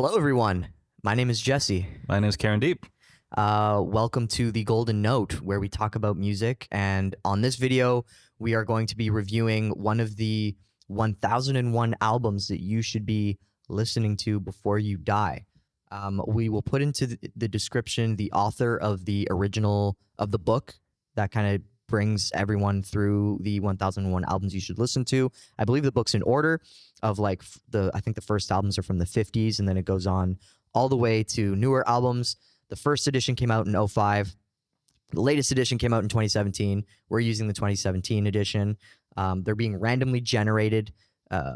Hello, everyone. My name is Jesse. My name is Karen Deep. Welcome to the Golden Note, where we talk about music. And on this video, we are going to be reviewing one of the 1001 albums that you should be listening to before you die. We will put into the description the author of the original of the book that kind of brings everyone through the 1001 albums you should listen to. I believe the book's in order of I think the first albums are from the 50s, and then it goes on all the way to newer albums. The first edition came out in 2005. The latest edition came out in 2017. We're using the 2017 edition. They're being randomly generated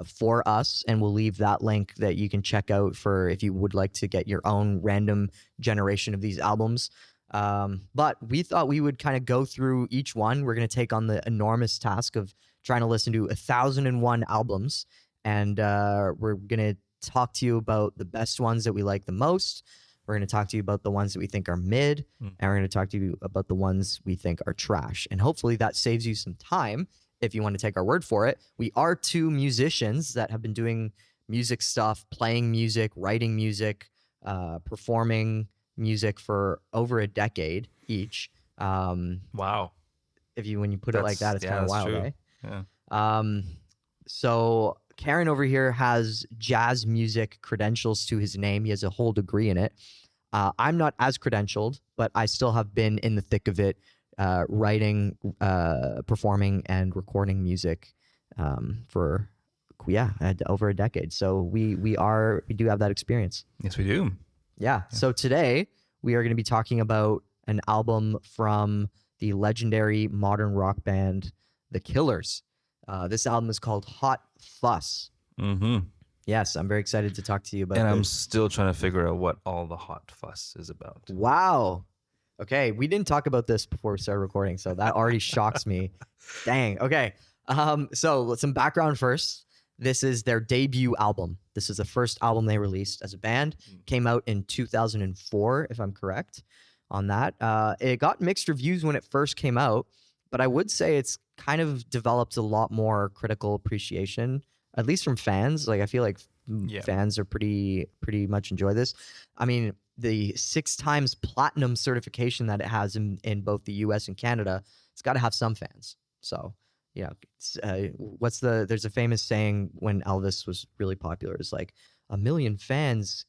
for us, and we'll leave that link that you can check out for if you would like to get your own random generation of these albums. But we thought we would kind of go through each one. We're going to take on the enormous task of trying to listen to 1001 albums, and we're going to talk to you about the best ones that we like the most. We're going to talk to you about the ones that we think are mid, and we're going to talk to you about the ones we think are trash. And hopefully that saves you some time if you want to take our word for it. We are two musicians that have been doing music stuff, playing music, writing music, performing music for over a decade each. Wow. When you put it like that, it's kind of wild, true. right? Yeah. So Karen over here has jazz music credentials to his name. He has a whole degree in it. I'm not as credentialed, but I still have been in the thick of it, writing, performing, and recording music for over a decade. So we do have that experience. Yes, we do. Yeah. So today we are going to be talking about an album from the legendary modern rock band, The Killers. This album is called Hot Fuss. Mm-hmm. Yes, I'm very excited to talk to you about And this. I'm still trying to figure out what all the hot fuss is about. Wow. Okay, we didn't talk about this before we started recording, so that already shocks me. Dang. Okay. So some background first. This is their debut album. This is the first album they released as a band. Came out in 2004, if I'm correct on that. It got mixed reviews when it first came out, but I would say it's kind of developed a lot more critical appreciation, at least from fans. Like I feel like fans are pretty much enjoy this. I mean, the 6 times platinum certification that it has in both the US and Canada, it's got to have some fans. So, you know, there's a famous saying when Elvis was really popular, is like 1 million fans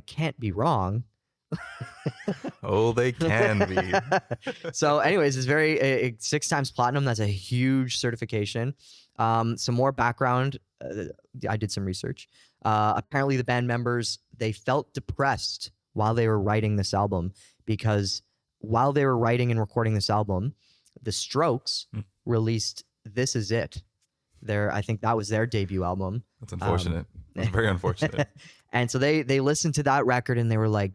can't be wrong. Oh, they can be. So anyways, it's very 6 times platinum. That's a huge certification. Some more background. I did some research. Apparently the band members, they felt depressed while they were writing this album, because while they were writing and recording this album, the Strokes released This Is It. I think that was their debut album. That's unfortunate. That's very unfortunate. And so they listened to that record and they were like,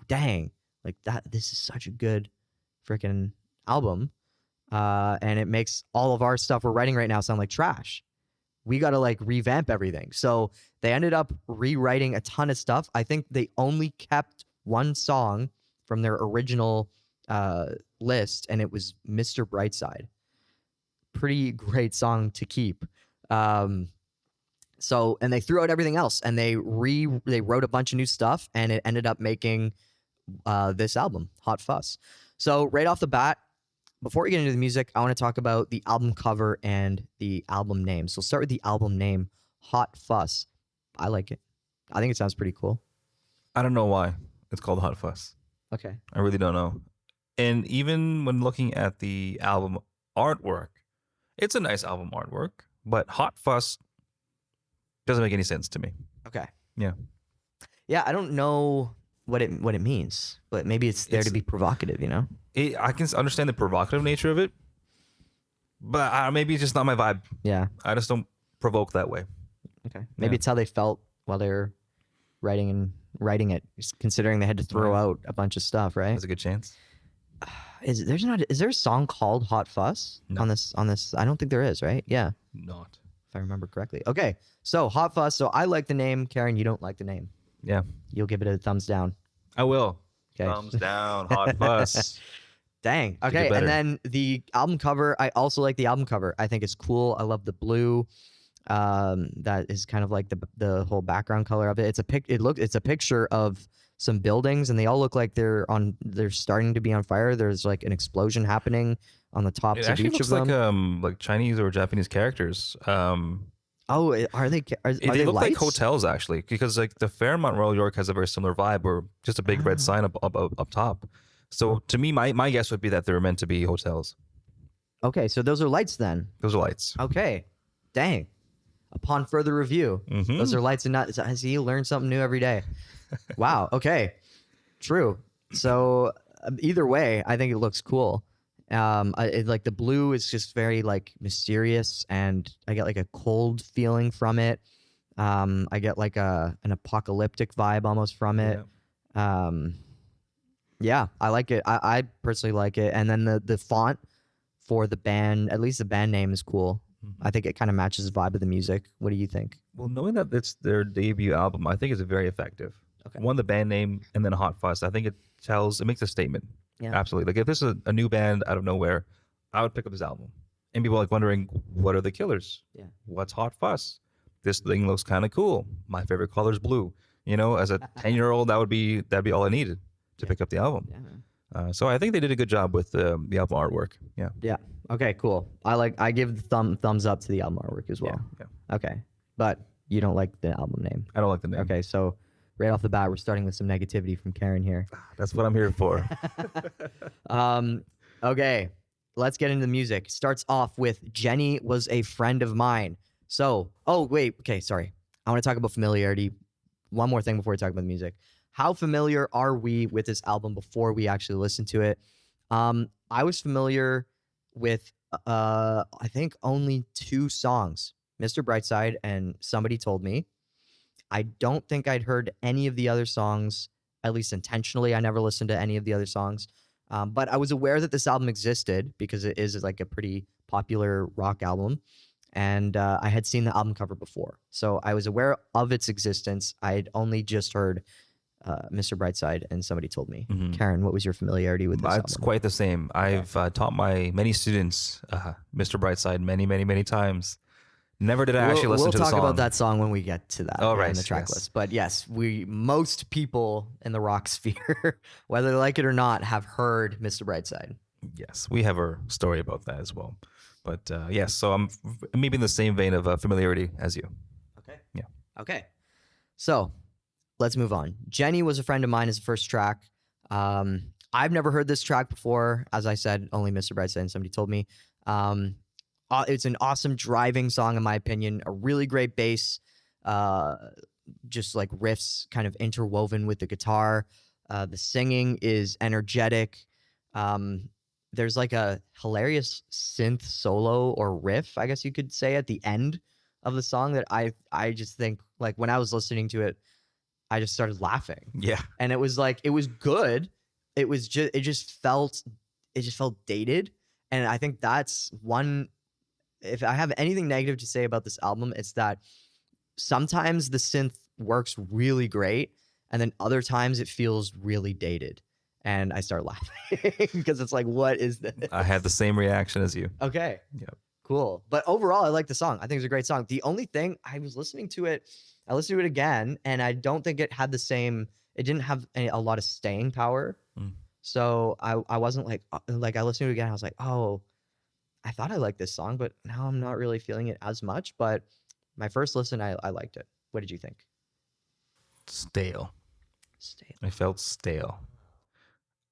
dang, this is such a good freaking album. And it makes all of our stuff we're writing right now sound like trash. We got to revamp everything. So they ended up rewriting a ton of stuff. I think they only kept one song from their original list, and it was Mr. Brightside. Pretty great song to keep. And they threw out everything else, and they wrote a bunch of new stuff, and it ended up making this album, Hot Fuss. So right off the bat, before we get into the music, I want to talk about the album cover and the album name. So we'll start with the album name, Hot Fuss. I like it. I think it sounds pretty cool. I don't know why it's called Hot Fuss. Okay. I really don't know. And even when looking at the album artwork, it's a nice album artwork, but Hot Fuss doesn't make any sense to me. Okay. Yeah. Yeah, I don't know what it means, but maybe it's there to be provocative, you know? I can understand the provocative nature of it, but maybe it's just not my vibe. Yeah. I just don't provoke that way. Okay. Maybe it's how they felt while they were writing it, just considering they had to throw out a bunch of stuff, right? There's a good chance. Is there a song called Hot Fuss on this? I don't think there is, right? Yeah. Not. If I remember correctly. Okay. So Hot Fuss. So I like the name. Karen, you don't like the name. Yeah. You'll give it a thumbs down. I will. Okay. Thumbs down, Hot Fuss. Dang. Okay. And then the album cover, I also like the album cover. I think it's cool. I love the blue. That is kind of like the whole background color of it. It's a picture of some buildings, and they all look like they're starting to be on fire. There's like an explosion happening on the It tops of actually each of looks them. like Chinese or Japanese characters. Oh, are They they look like lights? hotels actually, because like the Fairmont Royal York has a very similar vibe, or just a big red Ah, sign up top. So to me, my guess would be that they're meant to be hotels. okay, so those are lights then. Those are lights. Okay, dang. Upon further review, those Mm-hmm. are lights and not. Has he learned something new every day? Wow. Okay. True. So either way, I think it looks cool. Like the blue is just very like mysterious, and I get like a cold feeling from it. I get like an apocalyptic vibe almost from it. Um, yeah, I like it. I personally like it. And then the font for the band, at least the band name, is cool. I think it kind of matches the vibe of the music. What do you think? Well, knowing that it's their debut album, I think it's very effective. Okay. One, the band name, and then Hot Fuss. I think it makes a statement. Yeah. Absolutely. Like if this is a new band out of nowhere, I would pick up this album. And people are like wondering, what are the Killers? Yeah. What's Hot Fuss? This thing looks kind of cool. My favorite color is blue. You know, as a 10-year-old, that'd be all I needed to pick up the album. Yeah. So I think they did a good job with the album artwork. Yeah. Yeah. Okay, cool. I give the thumbs up to the album artwork as well. Yeah. Okay. But you don't like the album name. I don't like the name. Okay, so right off the bat, we're starting with some negativity from Karen here. That's what I'm here for. Okay, let's get into the music. Starts off with Jenny was a friend of mine. So, oh, wait. Okay, sorry. I want to talk about familiarity. One more thing before we talk about the music. How familiar are we with this album before we actually listen to it? I was familiar with, I think, only 2 songs, Mr. Brightside and Somebody Told Me. I don't think I'd heard any of the other songs, at least intentionally. I never listened to any of the other songs. But I was aware that this album existed because it is like a pretty popular rock album. And I had seen the album cover before. So I was aware of its existence. I had only just heard Mr. Brightside and Somebody Told Me. Mhm. Karen, what was your familiarity with this It's album? quite the same. I've taught my many students Mr. Brightside many, many, many times. Never did I actually listen to the We'll song. talk about that song when we get to that Oh, right, in the track yes. list. But yes, most people in the rock sphere, whether they like it or not, have heard Mr. Brightside. Yes, we have a story about that as well. But yes, so I'm maybe in the same vein of familiarity as you. Okay. Yeah. Okay. So let's move on. Jenny was a friend of mine as the first track. I've never heard this track before. As I said, only Mr. Brightside and Somebody Told Me. It's an awesome driving song, in my opinion. A really great bass, just like riffs kind of interwoven with the guitar. The singing is energetic. There's like a hilarious synth solo or riff, I guess you could say, at the end of the song that I just think, like, when I was listening to it, I just started laughing. Yeah. And it was like, it was good. It just felt dated. And I think that's one, if I have anything negative to say about this album, it's that sometimes the synth works really great, and then other times it feels really dated. And I start laughing because it's like, what is this? I had the same reaction as you. Okay. Yep. Cool. But overall, I like the song. I think it's a great song. The only thing, I listened to it again, and I don't think it had it didn't have a lot of staying power. Mm. So I wasn't like I listened to it again. I was like, oh, I thought I liked this song, but now I'm not really feeling it as much. But my first listen, I liked it. What did you think? Stale. Stale. I felt stale.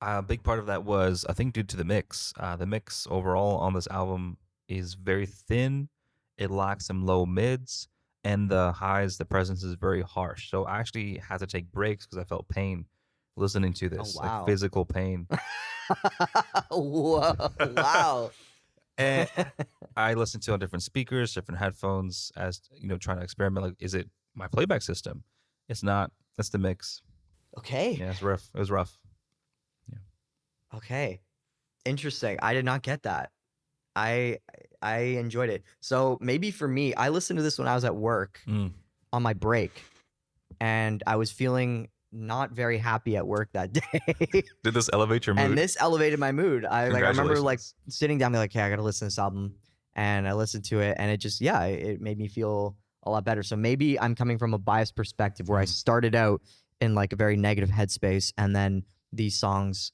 A big part of that was, I think, due to the mix. The mix overall on this album is very thin. It lacks some low mids, and the highs, the presence is very harsh. So I actually had to take breaks because I felt pain listening to this, wow. like physical pain. Whoa! Wow. And I listened to it on different speakers, different headphones, as you know, trying to experiment. Like, is it my playback system? It's not. That's the mix. Okay. Yeah, it's rough. It was rough. Okay. Interesting. I did not get that. I enjoyed it. So maybe for me, I listened to this when I was at work on my break, and I was feeling not very happy at work that day. Did this elevate your mood? And this elevated my mood. I remember like Congratulations. sitting down, be like, "Okay, I gotta listen to this album," and I listened to it, and it just it made me feel a lot better. So maybe I'm coming from a biased perspective where I started out in like a very negative headspace, and then these songs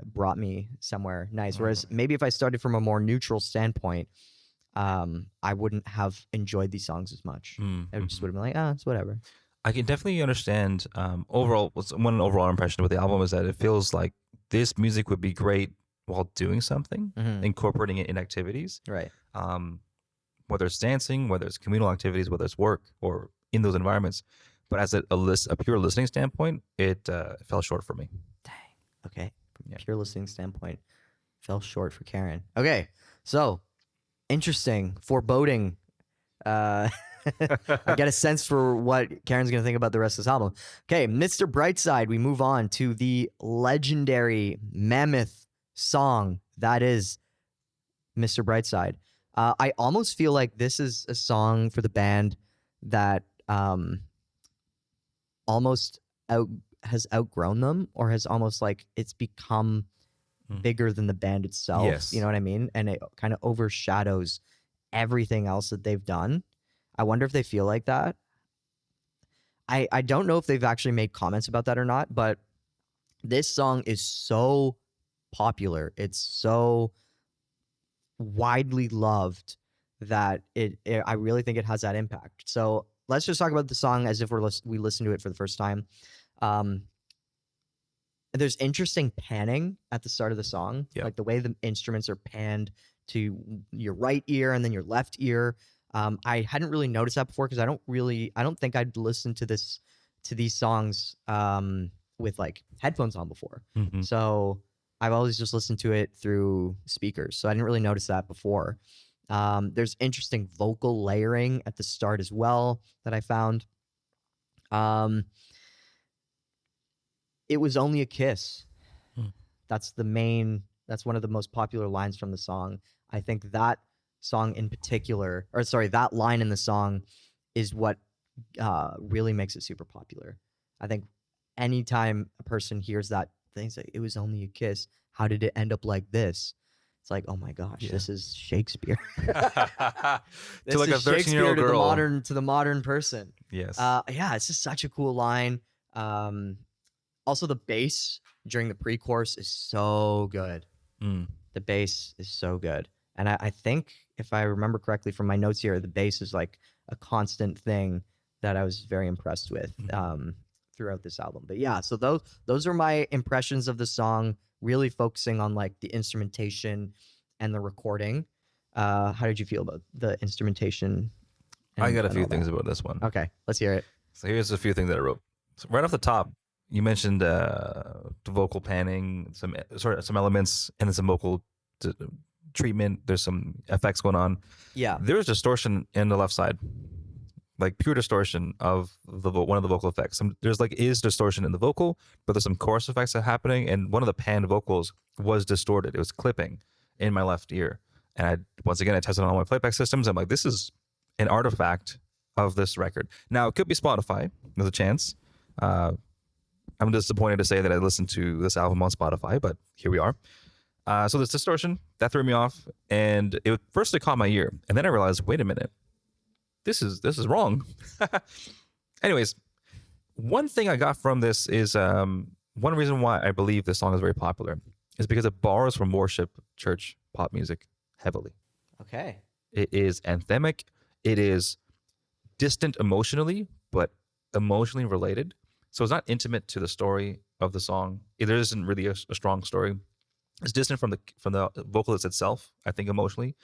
brought me somewhere nice. Whereas maybe if I started from a more neutral standpoint, I wouldn't have enjoyed these songs as much. I just would have been like, it's whatever. I can definitely understand. Overall, one overall impression with the album is that it feels like this music would be great while doing something, incorporating it in activities. Right. Whether it's dancing, whether it's communal activities, whether it's work or in those environments. But as a pure listening standpoint, it fell short for me. Dang. Okay. From a pure listening standpoint, fell short for Karen. Okay. So interesting, foreboding. I get a sense for what Karen's going to think about the rest of this album. Okay, Mr. Brightside, we move on to the legendary mammoth song that is Mr. Brightside. I almost feel like this is a song for the band that almost has outgrown them, or has almost like it's become bigger than the band itself. Yes. You know what I mean? And it kind of overshadows everything else that they've done. I wonder if they feel like that. I don't know if they've actually made comments about that or not, but this song is so popular. It's so widely loved that I really think it has that impact. So let's just talk about the song as if we listen to it for the first time. There's interesting panning at the start of the song, like the way the instruments are panned to your right ear and then your left ear. I hadn't really noticed that before because I don't think I'd listened to these songs with like headphones on before. So I've always just listened to it through speakers. So I didn't really notice that before. There's interesting vocal layering at the start as well that I found. It was only a kiss. That's one of the most popular lines from the song. I think that song in particular, that line in the song is what really makes it super popular. I think anytime a person hears that, they say, it was only a kiss. How did it end up like this? It's like, oh my gosh, this is Shakespeare. To like a 13-year-old girl. To the modern person. Yes. It's just such a cool line. Also, the bass during the pre-chorus is so good. The bass is so good. And I think, if I remember correctly from my notes here, the bass is like a constant thing that I was very impressed with throughout this album. But yeah, so those are my impressions of the song, really focusing on like the instrumentation and the recording. How did you feel about the instrumentation? I got a few things about this one. Okay, let's hear it. So here's a few things that I wrote. So right off the top, you mentioned the vocal panning, some elements, and then some vocal treatment. There's some effects going on. Yeah. There's distortion in the left side, like pure distortion of one of the vocal effects. There's distortion in the vocal, but there's some chorus effects that are happening, and one of the panned vocals was distorted. It was clipping in my left ear. And I tested on all my playback systems. I'm like, this is an artifact of this record. Now, it could be Spotify. There's a chance. I'm disappointed to say that I listened to this album on Spotify, but here we are. So this distortion, that threw me off, and it first caught my ear, and then I realized, wait a minute, this is wrong. Anyways, one thing I got from this is one reason why I believe this song is very popular is because it borrows from worship church pop music heavily. Okay. It is anthemic. It is distant emotionally, but emotionally related. So it's not intimate to the story of the song. There isn't really a strong story. It's distant from the vocalist itself, I think, emotionally.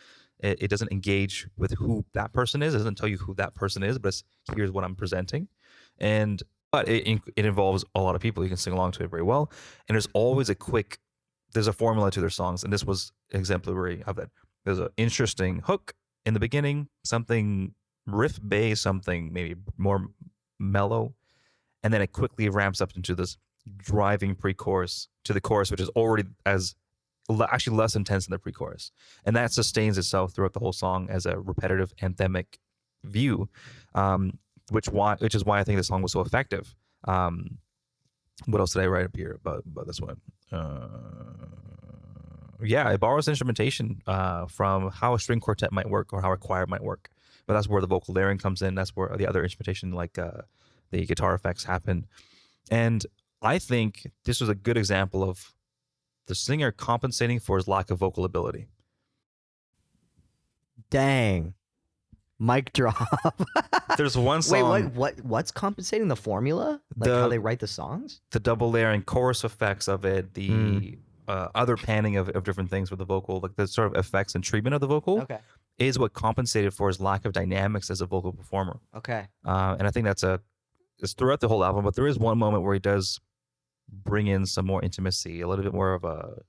It doesn't engage with who that person is. It doesn't tell you who that person is, but here's what I'm presenting. But it involves a lot of people. You can sing along to it very well. And there's always there's a formula to their songs, and this was exemplary of it. There's an interesting hook in the beginning, something riff bass, something maybe more mellow, and then it quickly ramps up into this driving pre-chorus to the chorus, which is already actually less intense than the pre-chorus, and that sustains itself throughout the whole song as a repetitive anthemic view, which is why I think the song was so effective. What else did I write up here about this one? Yeah, it borrows instrumentation from how a string quartet might work or how a choir might work. But that's where the vocal layering comes in. That's where the other instrumentation, like the guitar effects, happen. And I think this was a good example of the singer compensating for his lack of vocal ability. Dang. Mic drop. There's one Wait, song, what's compensating the formula? Like how the they write the songs? the double layering chorus effects of it, the Mm. other panning of different things with the vocal, like the sort of effects and treatment of the vocal, Okay. is what compensated for his lack of dynamics as a vocal performer. Okay. And I think it's throughout the whole album, but there is one moment where he does bring in some more intimacy, a little bit more of a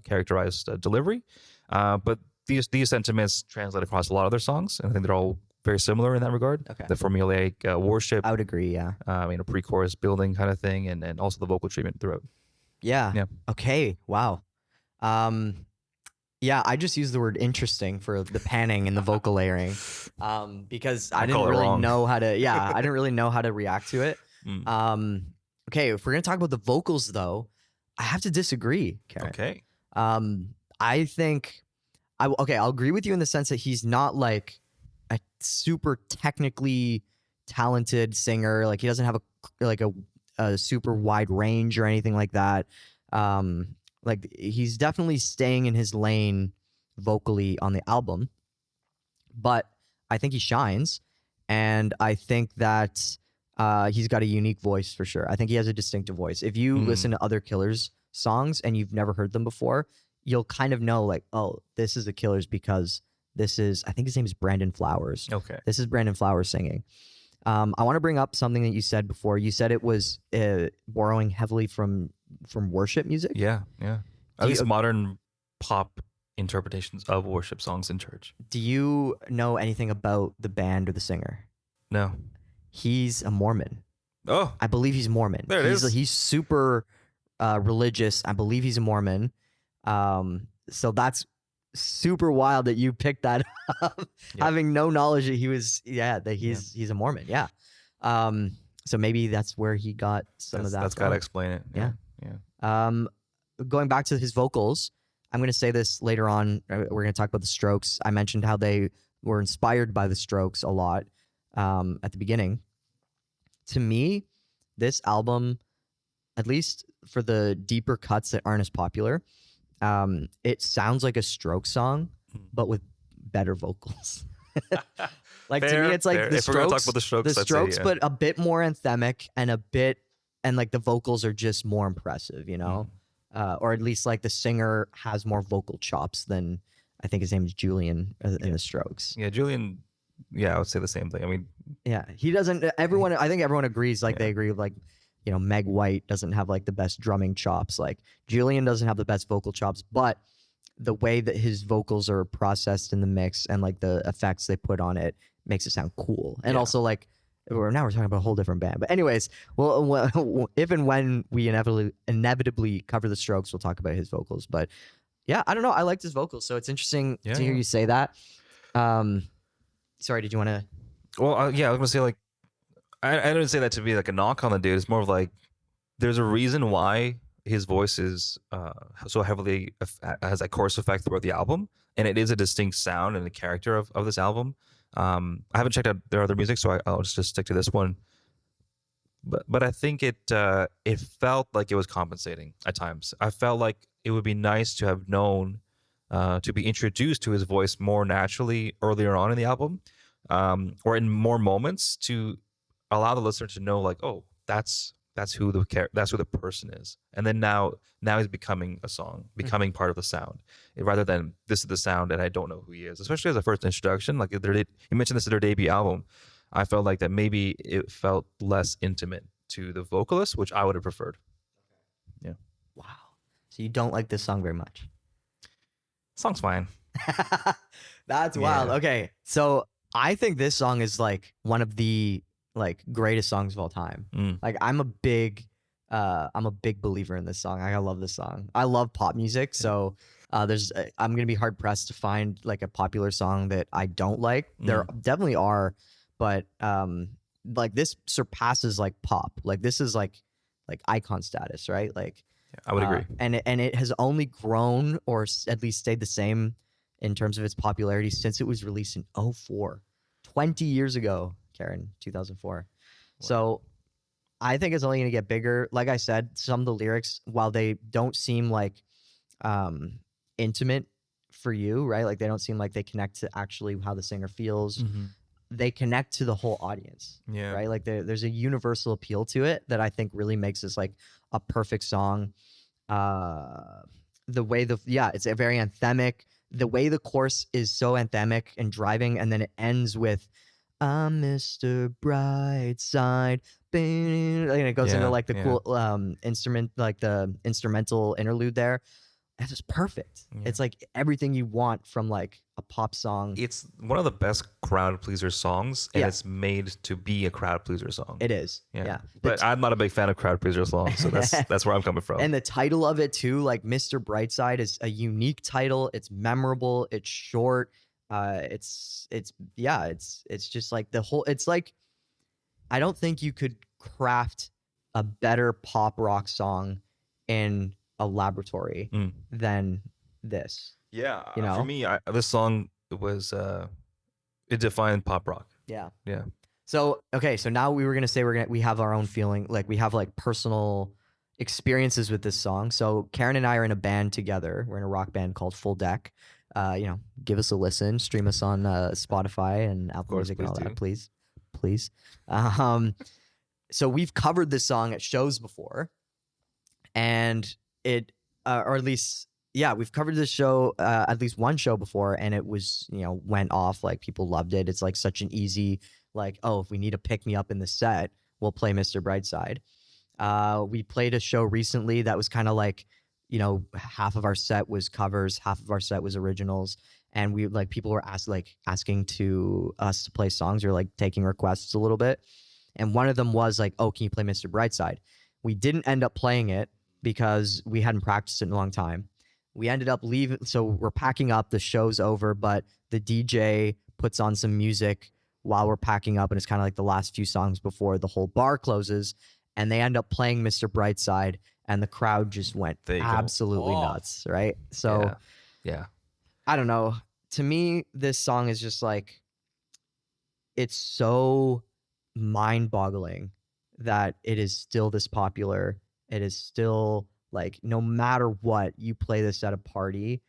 characterized delivery. But these sentiments translate across a lot of other songs, and I think they're all very similar in that regard. Okay. The formulaic worship, I would agree, yeah. pre-chorus building kind of thing, and also the vocal treatment throughout. Yeah. Yeah. Okay. Wow. Yeah, I just used the word interesting for the panning and the vocal layering, because I didn't call it really wrong. know how to. Yeah, I didn't really know how to react to it. Mm. Okay, if we're gonna talk about the vocals, though, I have to disagree, Karen. Okay. I think I'll agree with you in the sense that he's not like a super technically talented singer. Like he doesn't have a super wide range or anything like that. Like he's definitely staying in his lane vocally on the album, but I think he shines, and I think that he's got a unique voice for sure. I think he has a distinctive voice. If you listen to other Killers songs and you've never heard them before, you'll kind of know like, oh, this is the Killers because this is, I think his name is Brandon Flowers. Okay. This is Brandon Flowers singing. I want to bring up something that you said before. You said it was borrowing heavily from worship music. Yeah. Yeah. At Do least you- modern pop interpretations of worship songs in church. Do you know anything about the band or the singer? No. He's a Mormon. Oh, I believe he's Mormon. There it is. He's super religious. I believe he's a Mormon. So that's super wild that you picked that up, having no knowledge that he's a Mormon. Yeah. So maybe that's where he got some of that. That's got to explain it. Yeah. Yeah. Going back to his vocals, I'm going to say this later on. We're going to talk about the Strokes. I mentioned how they were inspired by the Strokes a lot at the beginning. To me, this album, at least for the deeper cuts that aren't as popular, it sounds like a Strokes song, but with better vocals. Like to me, it's like fair. the If we're gonna talk Strokes, about the Strokes, the I'd say, Strokes, yeah. but a bit more anthemic and like the vocals are just more impressive, you know, or at least like the singer has more vocal chops than I think his name is Julian in the Strokes. Yeah, Julian. Yeah, I would say the same thing. I mean, Yeah, he doesn't. I think everyone agrees. Like they agree with like, you know, Meg White doesn't have like the best drumming chops. Like Julian doesn't have the best vocal chops, but the way that his vocals are processed in the mix and like the effects they put on it makes it sound cool. And Yeah. also like we're talking about a whole different band. But anyways, well, if and when we inevitably cover the Strokes, we'll talk about his vocals. But yeah, I don't know. I liked his vocals, so it's interesting to hear you say that. Sorry, did you want to? well, yeah, I was gonna say like, I didn't say that to be like a knock on the dude. It's more of like, there's a reason why his voice is so heavily has that chorus effect throughout the album, and it is a distinct sound and a character of this album. I haven't checked out their other music, so I'll just stick to this one. But I think it felt like it was compensating at times. I felt like it would be nice to have known to be introduced to his voice more naturally earlier on in the album, or in more moments to allow the listener to know like, oh, that's who the person is, and then now he's becoming a song, becoming part of the sound, rather than this is the sound and I don't know who he is. Especially as a first introduction, like you mentioned this is their debut album. I felt like that maybe it felt less intimate to the vocalist, which I would have preferred. Yeah. Wow. So you don't like this song very much? Song's fine. That's wild. Yeah. Okay, so I think this song is like one of the like greatest songs of all time. Like I'm a big believer in this song. I love this song. I love pop music, so I'm gonna be hard pressed to find like a popular song that I don't like. There definitely are, but like this surpasses like pop. Like this is like icon status, right? Like I would agree. And it has only grown or at least stayed the same in terms of its popularity since it was released in '04, 20 years ago, Karen, 2004. Wow. So I think it's only going to get bigger. Like I said, some of the lyrics, while they don't seem like intimate for you, right? Like they don't seem like they connect to actually how the singer feels. They connect to the whole audience, Yeah. right? Like there's a universal appeal to it that I think really makes this like a perfect song. The way it's a very anthemic. The way the chorus is so anthemic and driving, and then it ends with "I'm Mr. Brightside," and it goes into like the cool instrument, like the instrumental interlude there. That's just perfect. Yeah. It's like everything you want from like a pop song. It's one of the best crowd pleaser songs, and Yeah. it's made to be a crowd pleaser song. It is. Yeah. But I'm not a big fan of crowd pleaser songs, so that's where I'm coming from. And the title of it too, like Mr. Brightside, is a unique title. It's memorable. It's short. It's just like the whole. It's like I don't think you could craft a better pop rock song in a laboratory than this. Yeah, you know, for me, this song was it defined pop rock. Yeah. Yeah. So okay, so now we were gonna say we have our own feeling, like we have like personal experiences with this song. So Karen and I are in a band together. We're in a rock band called Full Deck. Give us a listen. Stream us on Spotify and Apple Music and all that, please. So we've covered this song at shows before, and it, or at least, we've covered this show at least one show before, and it was, went off. Like people loved it. It's like such an easy, like, oh, if we need to pick me up in the set, we'll play Mr. Brightside. We played a show recently that was kind of like, half of our set was covers, half of our set was originals, and we like people were asking to us to play songs or like taking requests a little bit, and one of them was like, oh, can you play Mr. Brightside? We didn't end up playing it because we hadn't practiced it in a long time. We ended up leaving, so we're packing up, the show's over, but the DJ puts on some music while we're packing up, and it's kind of like the last few songs before the whole bar closes, and they end up playing Mr. Brightside, and the crowd just went absolutely nuts, right? So, yeah. I don't know. To me, this song is just like, it's so mind-boggling that it is still this popular. It is still like, no matter what, you play this at a party.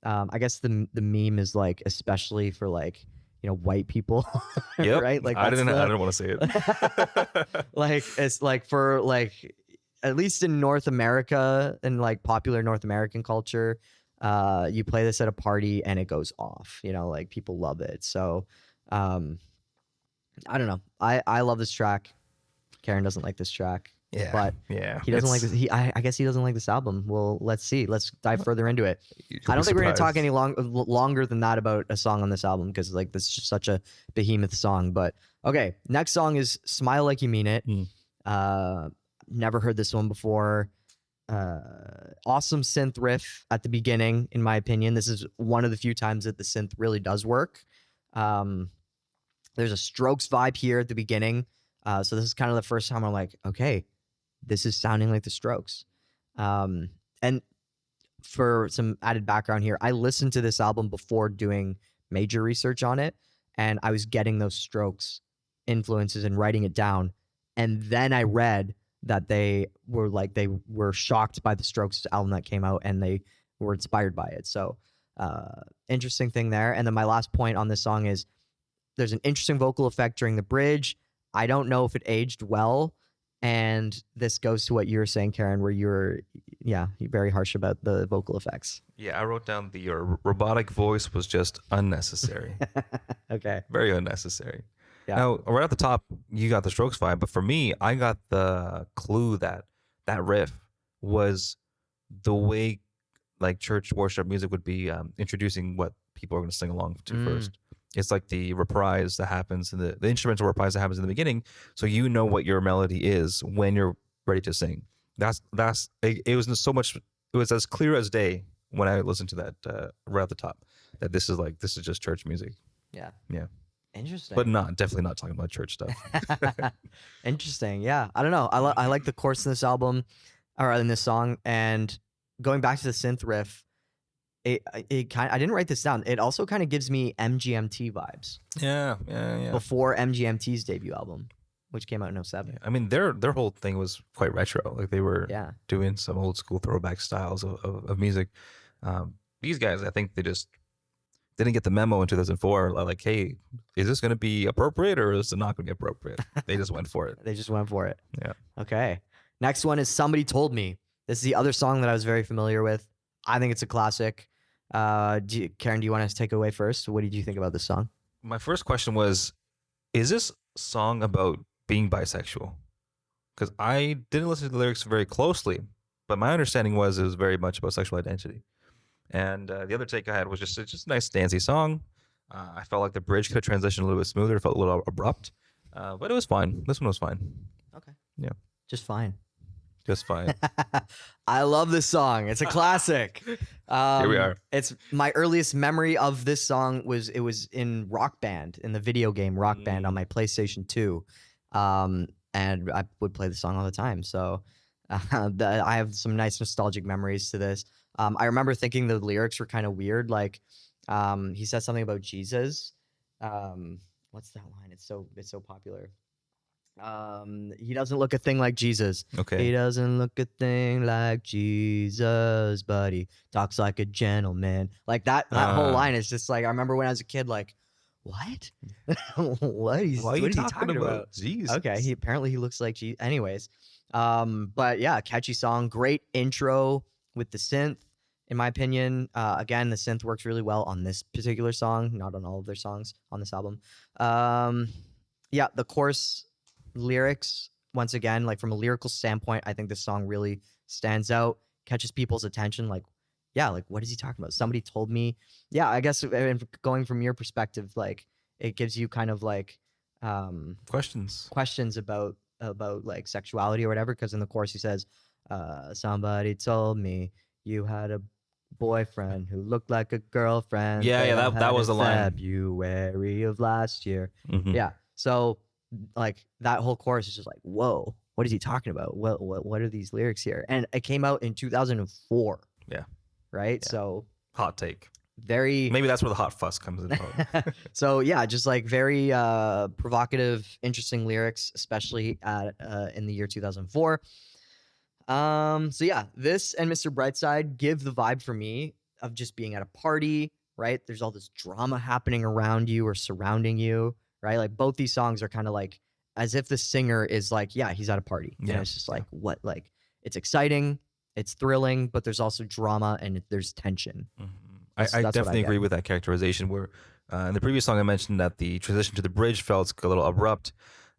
I guess the meme is like, especially for like, white people, yep. right? Like I didn't want to say it. Like it's like for like, at least in North America and like popular North American culture, you play this at a party and it goes off. Like people love it. So, I don't know. I love this track. Karen doesn't like this track. Yeah, but he doesn't like this. I guess he doesn't like this album. Well, let's see. Let's dive further into it. I don't think we're gonna talk any longer than that about a song on this album, because like this is just such a behemoth song. But okay, next song is "Smile Like You Mean It." Never heard this one before. Awesome synth riff at the beginning, in my opinion. This is one of the few times that the synth really does work. There's a Strokes vibe here at the beginning. So this is kind of the first time I'm like, okay, this is sounding like the Strokes. And for some added background here, I listened to this album before doing major research on it, and I was getting those Strokes influences and writing it down. And then I read that they were shocked by the Strokes album that came out, and they were inspired by it. So interesting thing there. And then my last point on this song is there's an interesting vocal effect during the bridge. I don't know if it aged well. And this goes to what you were saying, Karen, where you're very harsh about the vocal effects. Yeah, I wrote down your robotic voice was just unnecessary. Okay. Very unnecessary. Yeah. Now, right at the top, you got the Strokes vibe, but for me, I got the clue that riff was the way like church worship music would be introducing what people are going to sing along to first. It's like the reprise that happens in the instrumental reprise that happens in the beginning, so you know what your melody is when you're ready to sing. It was as clear as day when I listened to that right at the top, that this is just church music. Yeah. Interesting. But definitely not talking about church stuff. Interesting. Yeah. I don't know. I like the chorus in this album. or in this song. And going back to the synth riff, it kind I didn't write this down. It also kind of gives me MGMT vibes Yeah. before MGMT's debut album, which came out in Yeah. 07. I mean, their whole thing was quite retro. Like they were Yeah. doing some old school throwback styles of music. These guys, I think they just didn't get the memo in 2004. Like, hey, is this going to be appropriate or is it not going to be appropriate? They just went for it. They just went for it. Yeah. Okay. Next one is Somebody Told Me. This is the other song that I was very familiar with. I think it's a classic. Karen, do you want to take it away first? What did you think about this song? My first question was, is this song about being bisexual? Because I didn't listen to the lyrics very closely, but my understanding was it was very much about sexual identity. And the other take I had was just it's just a nice dancey song. I felt like the bridge could have transitioned a little bit smoother. It felt a little abrupt, but it was fine. This one was fine. Okay. Yeah. Just fine. Just fine. I love this song. It's a classic. Here we are. It's my earliest memory of this song was in Rock Band, in the video game Rock Band on my PlayStation 2. And I would play the song all the time. So I have some nice nostalgic memories to this. I remember thinking the lyrics were kind of weird. Like he said something about Jesus. What's that line? It's so popular. He doesn't look a thing like Jesus. He Okay. doesn't look a thing like Jesus, but he talks like a gentleman. Like that whole line is just like, I remember when I was a kid, like, what? what is Why are you what is he talking talking about? about Jesus? Okay, he looks like Jesus. Anyways, but yeah, catchy song, great intro with the synth. In my opinion, again, the synth works really well on this particular song, not on all of their songs on this album. Yeah, the chorus lyrics, once again, like from a lyrical standpoint, I think this song really stands out, catches people's attention. Like, yeah, like what is he talking about? Somebody told me. Yeah, I guess going from your perspective, like it gives you kind of like Questions. questions about like sexuality or whatever. Because in the chorus he says, somebody told me you had a boyfriend who looked like a girlfriend. Yeah, that I that had was in the line. February of last year. Mhm. Yeah. So like that whole chorus is just like, whoa, what is he talking about? What are these lyrics here? And it came out in 2004. Yeah. Right. Yeah. So Hot take. very Maybe that's where the hot fuss comes in. so yeah, just like very provocative, interesting lyrics, especially in the year 2004. So yeah, this and Mr. Brightside give the vibe for me of just being at a party, right? There's all this drama happening around you or surrounding you, right? Like both these songs are kind of like as if the singer is like, yeah, he's at a party. Yeah, And it's just yeah. like, what? Like it's exciting, it's thrilling, but there's also drama and there's tension. Mhm. That's I what I definitely get. agree with that characterization. Where in the previous song I mentioned that the transition to the bridge felt a little abrupt,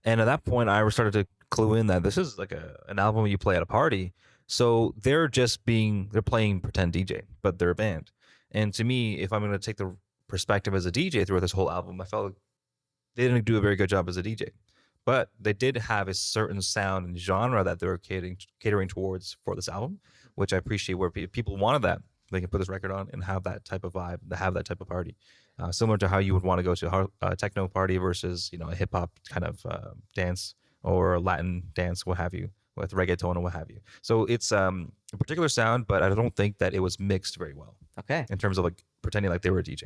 and at that point I started to clue in that this is like an album you play at a party. So they're playing pretend DJ, but they're a band. And to me, if I'm going to take the perspective as a DJ throughout this whole album, I felt like they didn't do a very good job as a DJ. But they did have a certain sound and genre that they were catering towards for this album, which I appreciate. Where people wanted that, they can put this record on and have that type of vibe, have that type of party, similar to how you would want to go to a techno party versus a hip hop kind of dance or a Latin dance, what have you, with reggaeton and what have you. So it's a particular sound, but I don't think that it was mixed very well Okay. in terms of like pretending like they were a DJ.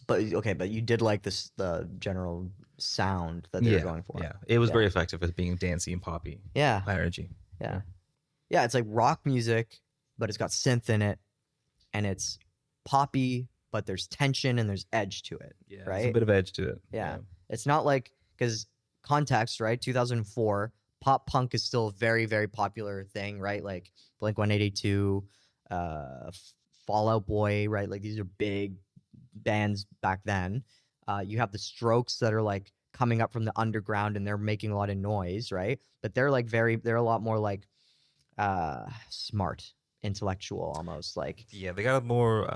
But you did like the general sound that they were going for. Yeah, it was Yeah. very effective as being dancey and poppy, Yeah. high energy. Yeah. Yeah, it's like rock music, but it's got synth in it and it's poppy, but there's tension and there's edge to it. Yeah, Right? there's a bit of edge to it. Yeah. It's not like cuz context, right? 2004, pop punk is still a very very popular thing, right? Like Blink-182, Fall Out Boy, right? Like these are big bands back then. You have the Strokes that are like coming up from the underground and they're making a lot of noise, right? But they're like they're a lot more like smart, intellectual almost, like Yeah, they got a more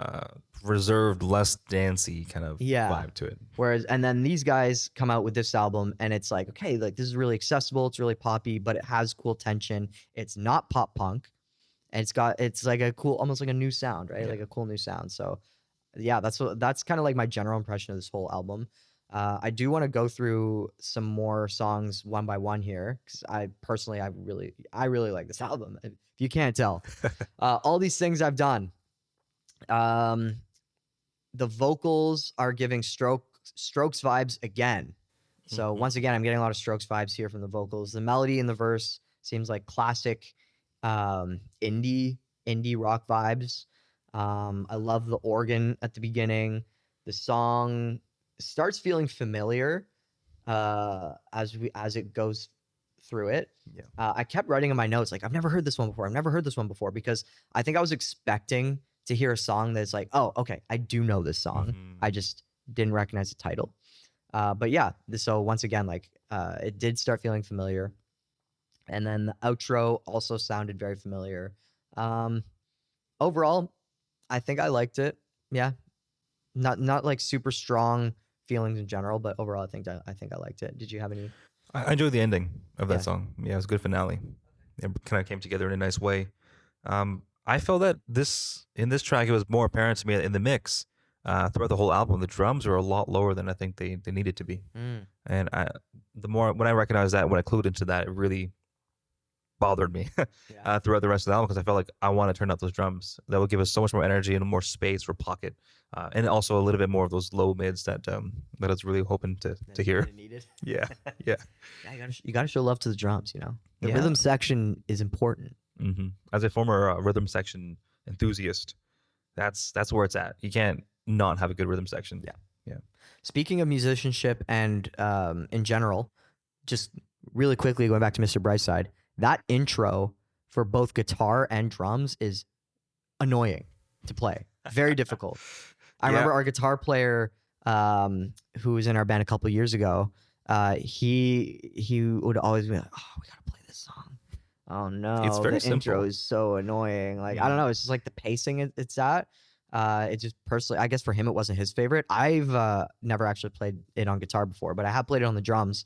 reserved, less dancey kind of Yeah. vibe to it. whereas and then these guys come out with this album and it's like, okay, like this is really accessible, it's really poppy, but it has cool tension. It's not pop punk. And it's like a cool, almost like a new sound, right? Yeah. Like a cool new sound. So yeah, that's kind of like my general impression of this whole album. I do want to go through some more songs one by one here because I really like this album. If you can't tell, all these things I've done. Um, the vocals are giving Strokes vibes again. So Mhm. once again, I'm getting a lot of Strokes vibes here from the vocals. The melody in the verse seems like classic indie rock vibes. I love the organ at the beginning. The song starts feeling familiar as it goes through it. Yeah. I kept writing in my notes like I've never heard this one before. I've never heard this one before because I think I was expecting to hear a song that's like, oh, okay, I do know this song. Mhm. I just didn't recognize the title. But yeah, so once again, like it did start feeling familiar, and then the outro also sounded very familiar. Um, Overall, I think I liked it. Yeah, not like super strong feelings in general, but overall, I think I liked it. Did you have any? I enjoyed the ending of that Yeah. song. Yeah, it was a good finale. It kind of came together in a nice way. I felt that in this track, it was more apparent to me in the mix. Throughout the whole album, the drums were a lot lower than I think they needed to be. Mm, And the more when I recognized that, when I clued into that, it really bothered me yeah. throughout the rest of the album because I felt like I want to turn up those drums. That would give us so much more energy and more space for pocket, and also a little bit more of those low mids that I was really hoping to hear. That needed. Yeah, yeah, Yeah, you gotta show love to the drums. The yeah. rhythm section is important. As a former rhythm section enthusiast, that's where it's at. You can't not have a good rhythm section. Yeah. Yeah. Speaking of musicianship and in general, just really quickly going back to Mr. Brightside, that intro for both guitar and drums is annoying to play. Very difficult. I Yeah. remember our guitar player, who was in our band a couple years ago. He would always be like, "Oh, we gotta play this song." Oh no, It's very the intro simple. is so annoying. Like I don't Mm. know, it's just like the pacing it's at. It just personally, I guess for him it wasn't his favorite. I've never actually played it on guitar before, but I have played it on the drums,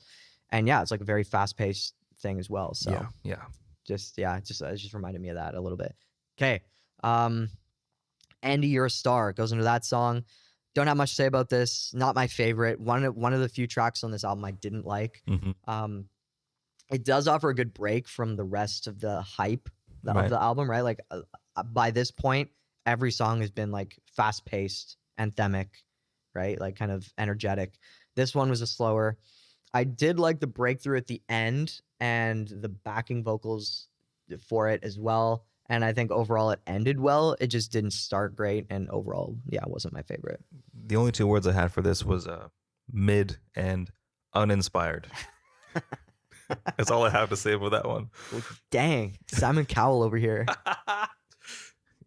and yeah, it's like a very fast paced thing as well. So Yeah, yeah. it just reminded me of that a little bit. Okay, um, Andy, You're a Star goes into that song. Don't have much to say about this. Not my favorite. One of the few tracks on this album I didn't like. hmm Um, it does offer a good break from the rest of the hype of Right. the album, right? Like by this point, every song has been like fast paced, anthemic, right? Like kind of energetic. This one was a slower. I did like the breakthrough at the end and the backing vocals for it as well. And I think overall it ended well. It just didn't start great. And overall, yeah, it wasn't my favorite. The only two words I had for this was mid and uninspired. That's all I have to say about that one. Well, dang, Simon Cowell over here.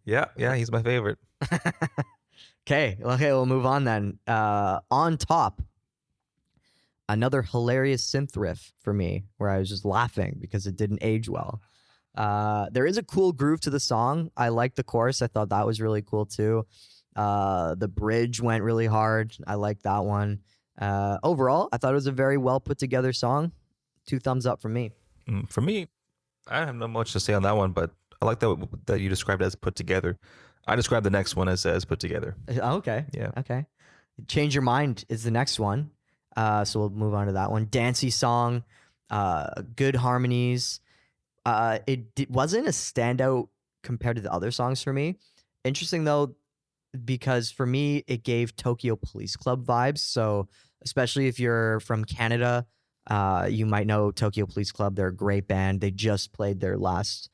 Yeah, he's my favorite. Okay, we'll move on then. On Top, another hilarious synth riff for me where I was just laughing because it didn't age well. There is a cool groove to the song. I like the chorus. I thought that was really cool too. The bridge went really hard. I like that one. Overall, I thought it was a very well put together song. 2 thumbs up from me. For me, I have not much to say on that one, but I like that you described it as put together. I described the next one as put together. Okay. Yeah. Okay. Change Your Mind is the next one. So we'll move on to that one. Dancey song, good harmonies. Wasn't a standout compared to the other songs for me. Interesting though, because for me it gave Tokyo Police Club vibes. So especially if you're from Canada, you might know Tokyo Police Club. They're a great band. They just played their last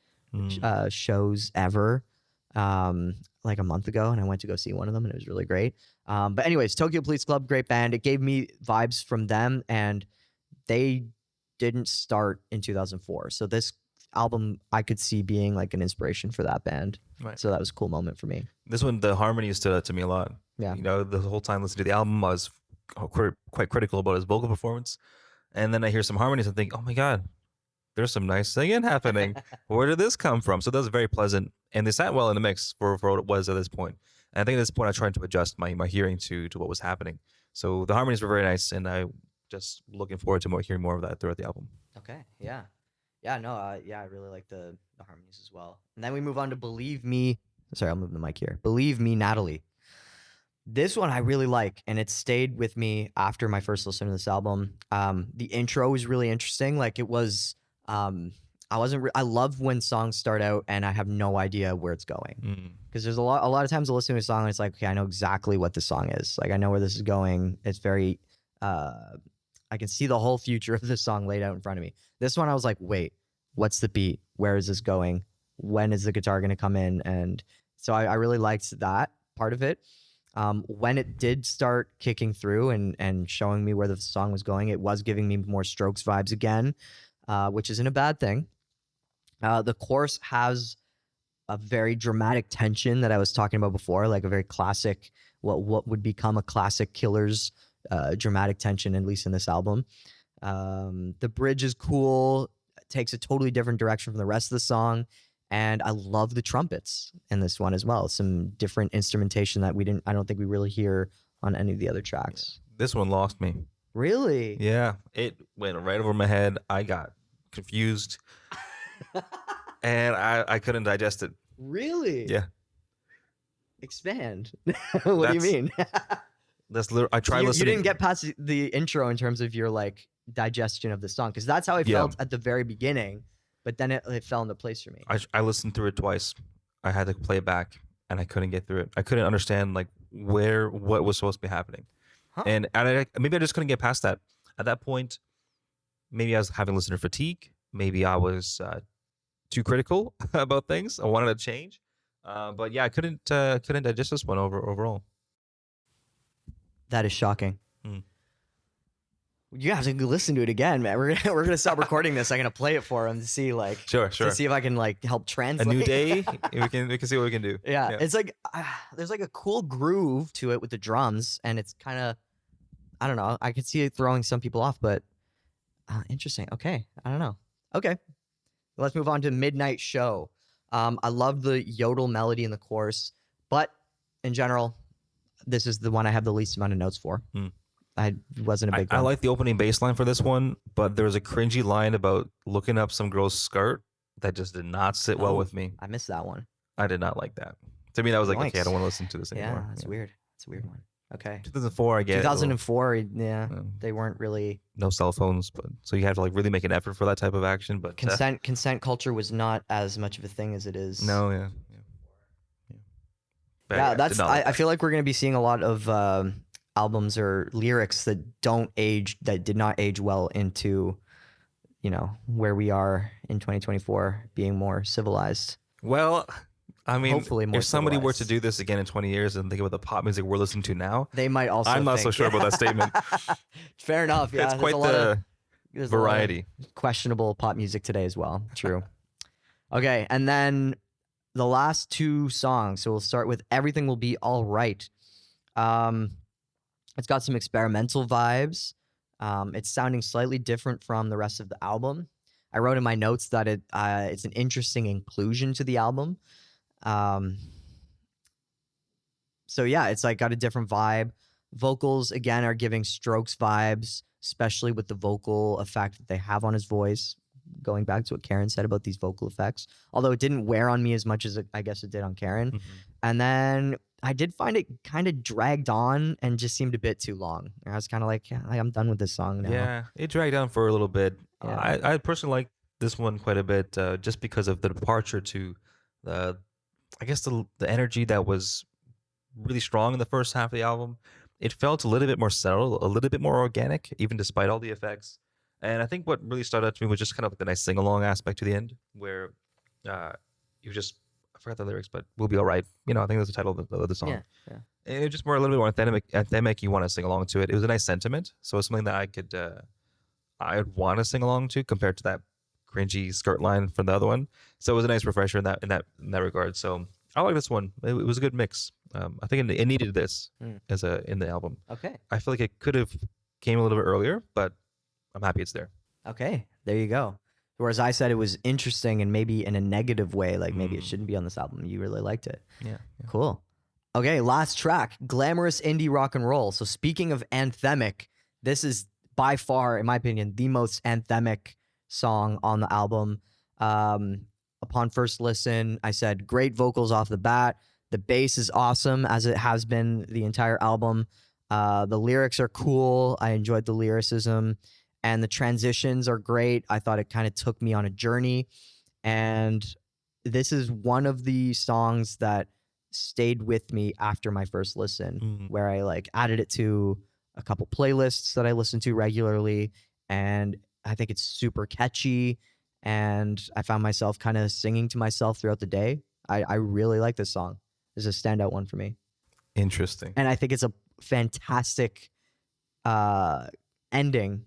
shows ever, like a month ago, and I went to go see one of them, and it was really great. But anyways, Tokyo Police Club, great band. It gave me vibes from them, and they didn't start in 2004. So this album I could see being like an inspiration for that band. Right. So that was a cool moment for me. This one, the harmony stood out to me a lot. Yeah. You know, the whole time listening to the album, I was quite critical about his vocal performance. And then I hear some harmonies and think, oh my God, there's some nice singing happening. Where did this come from? So that was very pleasant. And they sat well in the mix for what it was at this point. And I think at this point, I tried to adjust my hearing to what was happening. So the harmonies were very nice. And I just looking forward to hearing more of that throughout the album. Okay. Yeah. Yeah. No. Yeah. I really like the harmonies as well. And then we move on to Believe Me. Sorry, I'll move the mic here. Believe Me, Natalie. This one I really like, and it stayed with me after my first listen to this album. The intro was really interesting. Like it was, I wasn't. I love when songs start out and I have no idea where it's going, Mm. because there's a lot of times I listen to a song and it's like, okay, I know exactly what the song is. Like I know where this is going. It's very, I can see the whole future of the song laid out in front of me. This one I was like, wait, what's the beat? Where is this going? When is the guitar going to come in? And so I really liked that part of it. When it did start kicking through and showing me where the song was going, it was giving me more Strokes vibes again, which isn't a bad thing. The chorus has a very dramatic tension that I was talking about before, like a very classic, what would become a classic Killers dramatic tension, at least in this album. The bridge is cool, takes a totally different direction from the rest of the song. And I love the trumpets in this one as well. Some different instrumentation that I don't think we really hear on any of the other tracks. This one lost me. Really? Yeah, it went right over my head. I got confused, and I couldn't digest it. Really? Yeah, Expand. What do you That's- mean? that's literally. I So tried you listening. didn't get past the intro in terms of your like digestion of the song, because that's how I Yeah. felt at the very beginning, but then it fell into place for me. I listened through it twice. I had to play it back, and I couldn't get through it. I couldn't understand like what was supposed to be happening, Huh. and maybe I just couldn't get past that. At that point, maybe I was having listener fatigue. Maybe I was too critical about things. I wanted to change, but yeah, I couldn't digest this one overall. That is shocking. Hmm. You have to listen to it again, man. We're gonna stop recording this. I'm gonna play it for him to see Sure. to see if I can like help A translate. new day. we can see what we can do. Yeah, it's like there's like a cool groove to it with the drums, and it's kind of, I don't know. I could see it throwing some people off, but interesting. Okay, I don't know. Okay, let's move on to Midnight Show. I love the yodel melody in the chorus, but in general, this is the one I have the least amount of notes for. Hmm. I wasn't a big I fan. like the opening bass line for this one, but there was a cringy line about looking up some girl's skirt that just did not sit well Oh. with me. I missed that one. I did not like that. To me, that was like, okay, I Yikes. don't want to listen to this Yeah, anymore. that's weird. It's a weird one. Okay. 2004, I get it. 2004, yeah, Um, they weren't really no cell phones, but so you have to like really make an effort for that type of action. But consent culture was not as much of a thing as it is. no, yeah. But Yeah, did that's. not like I that. feel like we're gonna be seeing a lot of albums or lyrics that did not age well into, where we are in 2024, being more civilized. Well, I mean, Hopefully more if somebody were to civilized. do this again in 20 years and think about the pop music we're listening to now, They might also. I'm not so think- sure about that statement. Fair enough. Yeah, it's there's quite a lot of- the there's a lot of variety. questionable pop music today as well. True. Okay, and then the last two songs. So we'll start with "Everything Will Be All Right." It's got some experimental vibes. It's sounding slightly different from the rest of the album. I wrote in my notes that it's an interesting inclusion to the album. So yeah, it's like got a different vibe. Vocals again are giving Strokes vibes, especially with the vocal effect that they have on his voice. Going back to what Karen said about these vocal effects, although it didn't wear on me as much as I guess it did on Karen. Mhm. And then I did find it kind of dragged on and just seemed a bit too long. I was kind of like, yeah, I'm done with this song now. Yeah, it dragged on for a little bit. Yeah. I personally like this one quite a bit, just because of the departure to the, I guess the energy that was really strong in the first half of the album. It felt a little bit more settled, a little bit more organic, even despite all the effects. And I think what really stood out to me was just kind of like the nice sing along aspect to the end, where you just, I forgot the lyrics, but "We'll Be All Right." I think that's the title of the song. Yeah, yeah. And it was just more a little bit more anthemic. You want to sing along to it. It was a nice sentiment, so it's something that I'd want to sing along to compared to that cringy skirt line from the other one. So it was a nice refresher in that regard. So I like this one. It was a good mix. I think it needed this Mm. in the album. Okay. I feel like it could have came a little bit earlier, but I'm happy it's there. Okay. There you go. Whereas I said it was interesting and maybe in a negative way, like maybe it Mm. shouldn't be on this album. You really liked it. Yeah. Cool. Okay, last track, Glamorous Indie Rock and Roll. So speaking of anthemic, this is by far, in my opinion, the most anthemic song on the album. Upon first listen, I said great vocals off the bat. The bass is awesome, as it has been the entire album. The lyrics are cool. I enjoyed the lyricism, and the transitions are great. I thought it kind of took me on a journey, and this is one of the songs that stayed with me after my first listen, Mm. where I like added it to a couple playlists that I listen to regularly, and I think it's super catchy, and I found myself kind of singing to myself throughout the day. I really like this song. It's a standout one for me, Interesting. and I think it's a fantastic ending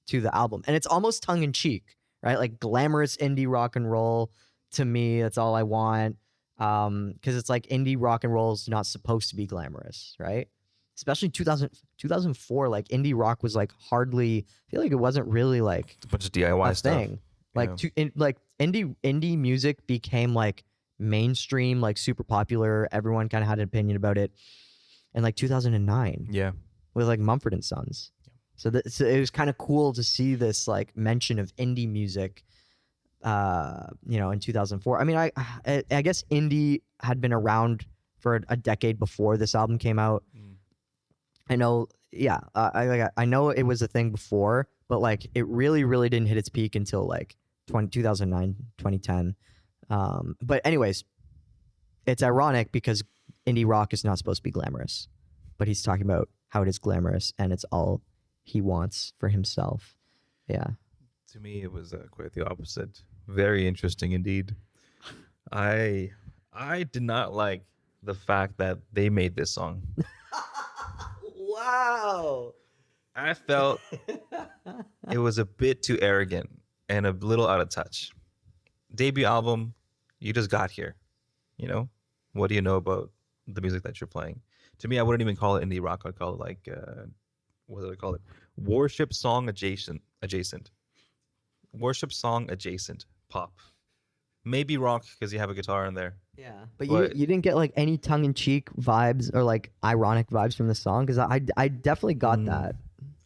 to the album, and it's almost tongue in cheek, right? Like glamorous indie rock and roll. To me, that's all I want, because it's like indie rock and roll is not supposed to be glamorous, right? Especially 2004, like indie rock was like hardly. I feel like it wasn't really like A bunch of DIY a stuff. thing. Like Yeah. like indie music became like mainstream, like super popular. Everyone kind of had an opinion about it in like 2009 Yeah. with like Mumford and Sons. So it was kind of cool to see this like mention of indie music, in 2004. I mean, I guess indie had been around for a decade before this album came out. Mm. I know, yeah, I know it was a thing before, but like it really, really didn't hit its peak until like 2009, 2010. But anyways, it's ironic because indie rock is not supposed to be glamorous, but he's talking about how it is glamorous and it's all he wants for himself. Yeah. To me, it was quite the opposite. Very interesting indeed. I did not like the fact that they made this song. Wow. I felt it was a bit too arrogant and a little out of touch. Debut album, you just got here. You know, what do you know about the music that you're playing? To me, I wouldn't even call it indie rock. I'd call it like what do I call it? Worship song adjacent. Worship song adjacent pop. Maybe rock because you have a guitar in there. Yeah, but But- you didn't get like any tongue in cheek vibes or like ironic vibes from the song, because I definitely got that.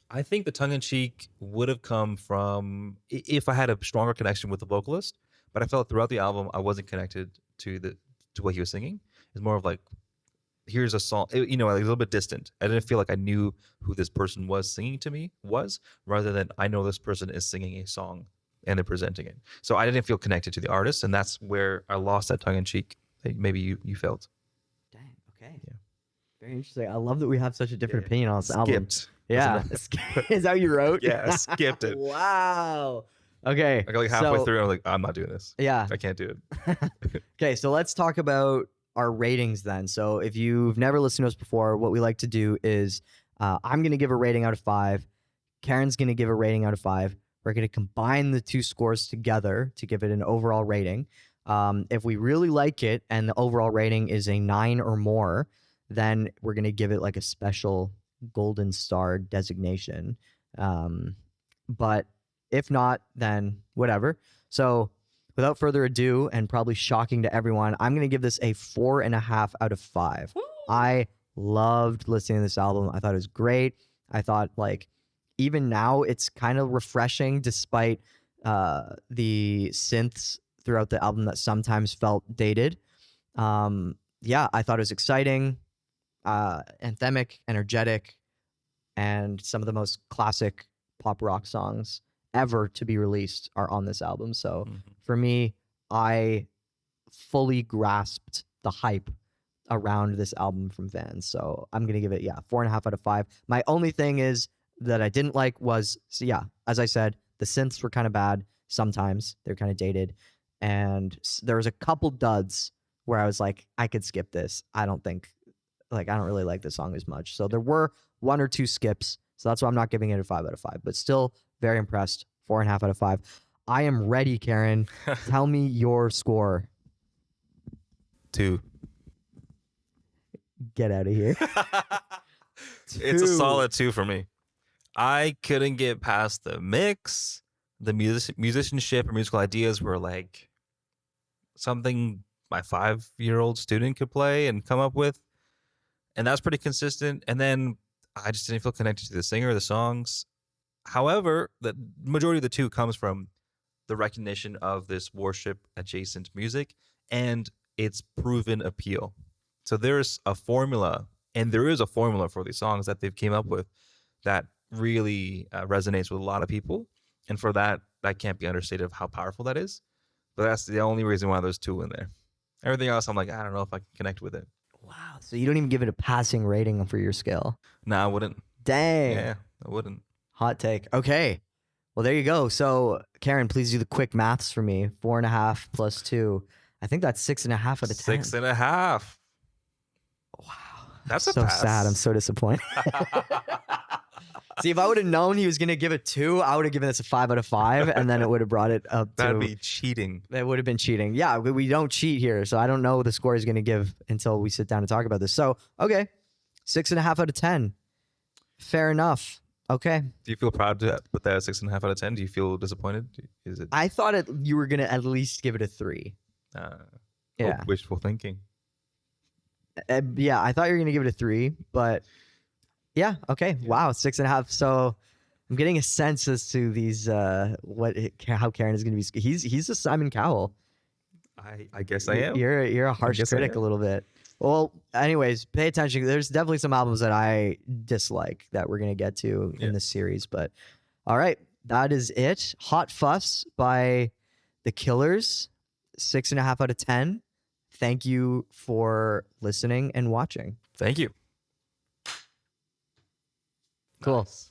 I think the tongue in cheek would have come from if I had a stronger connection with the vocalist. But I felt throughout the album I wasn't connected to what he was singing. It's more of like, here's a song, like a little bit distant. I didn't feel like I knew who this person was singing to me was, rather than I know this person is singing a song and they're presenting it. So I didn't feel connected to the artist, and that's where I lost that tongue in cheek that maybe you felt. Dang. Okay. Yeah. Very interesting. I love that we have such a different opinion on this album. Skipped. Yeah. Is that what you wrote? Yeah, I skipped it. Wow. Okay. I got like halfway so- through, I'm like, I'm not doing this. Yeah. I can't do it. Okay, so let's talk about our ratings then. So if you've never listened to us before, what we like to do is I'm going to give a rating out of 5. Karen's going to give a rating out of 5. We're going to combine the two scores together to give it an overall rating. If we really like it and the overall rating is a 9 or more, then we're going to give it like a special golden star designation. But if not, then whatever. So without further ado, and probably shocking to everyone, I'm going to give this a 4.5 out of 5. I loved listening to this album. I thought it was great. I thought, like, even now it's kind of refreshing despite the synths throughout the album that sometimes felt dated. Yeah, I thought it was exciting, anthemic, energetic, and some of the most classic pop rock songs ever to be released are on this album. So for me, I fully grasped the hype around this album from fans. So I'm going to give it, 4.5 out of 5. My only thing is that I didn't like was, as I said, the synths were kind of bad. Sometimes they're kind of dated. And there was a couple duds where I was like, I could skip this. I don't really like this song as much. So there were 1 or 2 skips. So that's why I'm not giving it a 5 out of 5, but still very impressed. 4.5 out of 5. I am ready, Karen. Tell me your score. 2. Get out of here. It's a 2. solid 2 for me. I couldn't get past the mix. The musicianship or musical ideas were like something my 5-year-old student could play and come up with. And that's pretty consistent. And then I just didn't feel connected to the singer or the songs. However, the majority of the 2 comes from the recognition of this worship adjacent music and its proven appeal. So there's a formula, and there is a formula for these songs that they've came up with that really resonates with a lot of people. And for that, that can't be understated of how powerful that is. But that's the only reason why there's 2 in there. Everything else, I'm like, I don't know if I can connect with it. Wow. So you don't even give it a passing rating for your scale. No, I wouldn't. Dang. Yeah, I wouldn't. Hot take. Okay. Well, there you go. So Karen, please do the quick maths for me. 4.5 plus 2. I think that's 6.5 out of 10. 6.5. Wow. That's a so pass. sad. I'm so disappointed. See, if I would have known he was going to give it 2, I would have given this a 5 out of 5, and then it would have brought it up to... That'd be cheating. That would have been cheating. Yeah, we don't cheat here, so I don't know what the score is going to give until we sit down and talk about this. So, okay, 6.5 out of 10. Fair enough. Okay. Do you feel proud to put that at 6.5 out of 10? Do you feel disappointed? Is it I thought you were going to at least give it a 3. Yeah. wishful thinking? Yeah, I thought you were going to give it a 3, but yeah, okay. Wow, 6.5. So I'm getting a sense as to these how Karen is going to be. He's a Simon Cowell. I guess I am. You're a harsh guess I critic a am. little bit. Well, anyways, pay attention. There's definitely some albums that I dislike that we're gonna get to in this series. But all right, that is it. Hot Fuss by The Killers, 6.5 out of 10. Thank you for listening and watching. Thank you. Cool. Nice.